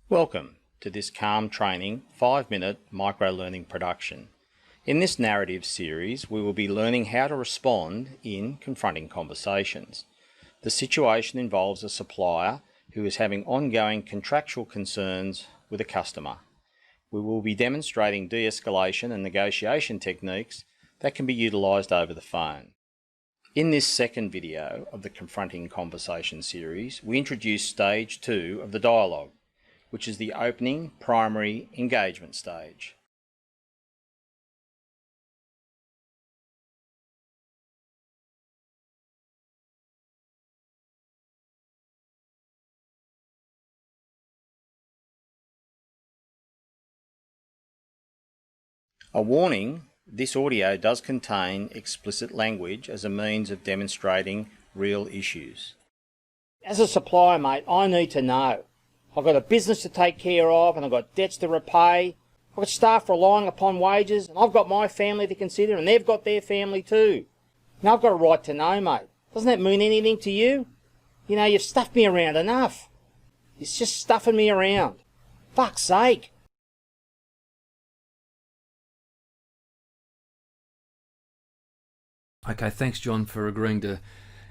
Welcome to this CARM training 5-minute micro-learning production. In this narrative series, we will be learning how to respond in confronting conversations. The situation involves a supplier who is having ongoing contractual concerns with a customer. We will be demonstrating de-escalation and negotiation techniques that can be utilised over the phone. In this second video of the Confronting Conversation series, we introduce stage 2 of the dialogue, which is the opening primary engagement stage. A warning: this audio does contain explicit language as a means of demonstrating real issues. As a supplier, mate, I need to know. I've got a business to take care of and I've got debts to repay. I've got staff relying upon wages and I've got my family to consider and they've got their family too. Now I've got a right to know, mate. Doesn't that mean anything to you? You know, you've stuffed me around enough. It's just stuffing me around. Fuck's sake. Okay, thanks John for agreeing to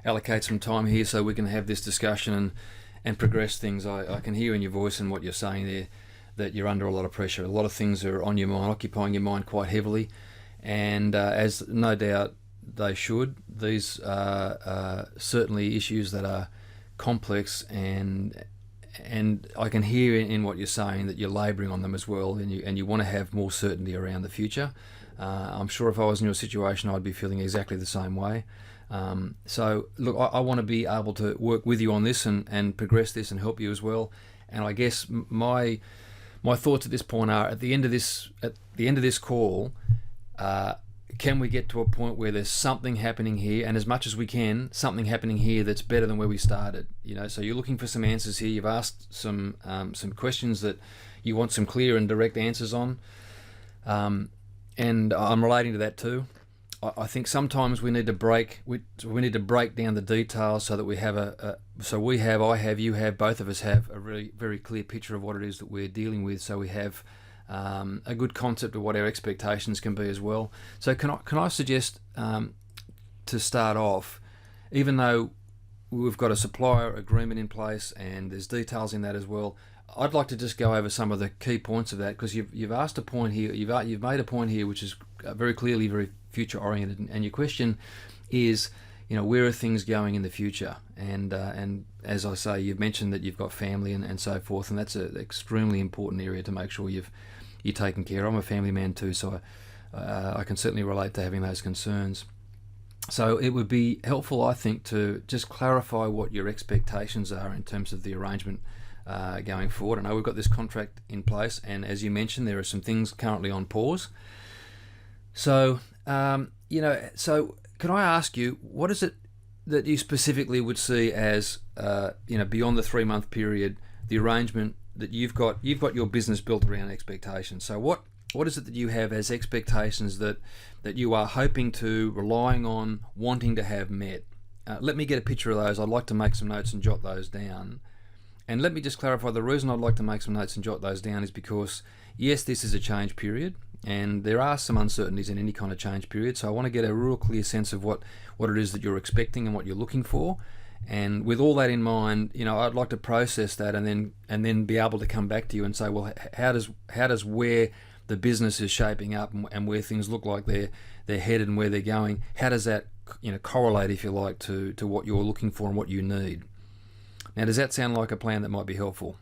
allocate some time here so we can have this discussion and progress things. I can hear in your voice and what you're saying there that you're under a lot of pressure. A lot of things are on your mind, occupying your mind quite heavily, and as no doubt they should. These are certainly issues that are complex, and I can hear in what you're saying that you're labouring on them as well, and you want to have more certainty around the future. I'm sure if I was in your situation I'd be feeling exactly the same way. So look, I want to be able to work with you on this and progress this and help you as well. And I guess my thoughts at this point are, at the end of this call, can we get to a point where there's something happening here, and as much as we can, something happening here that's better than where we started. You know, so you're looking for some answers here. You've asked some questions that you want some clear and direct answers on, and I'm relating to that too. I think sometimes we need to break down the details so that we have you have, both of us have a really very clear picture of what it is that we're dealing with, so we have a good concept of what our expectations can be as well. So can I suggest, to start off, even though we've got a supplier agreement in place and there's details in that as well, I'd like to just go over some of the key points of that, because you've asked a point here, you've made a point here which is very clearly very future oriented, and your question is, you know, where are things going in the future? And as I say, you've mentioned that you've got family and so forth, and that's an extremely important area to make sure you're taken care of. I'm a family man too, so I can certainly relate to having those concerns. So it would be helpful, I think, to just clarify what your expectations are in terms of the arrangement going forward. I know we've got this contract in place, and as you mentioned, there are some things currently on pause. So, so can I ask you, what is it that you specifically would see as, beyond the 3-month period, the arrangement that you've got your business built around expectations? So what is it that you have as expectations that you are hoping to, relying on, wanting to have met? Let me get a picture of those. I'd like to make some notes and jot those down. And let me just clarify, the reason I'd like to make some notes and jot those down is because, yes, this is a change period, and there are some uncertainties in any kind of change period, so I want to get a real clear sense of what it is that you're expecting and what you're looking for. And with all that in mind, you know, I'd like to process that and then be able to come back to you and say, well, how does where the business is shaping up and where things look like they're headed and where they're going, how does that, you know, correlate, if you like, to what you're looking for and what you need? Now, does that sound like a plan that might be helpful?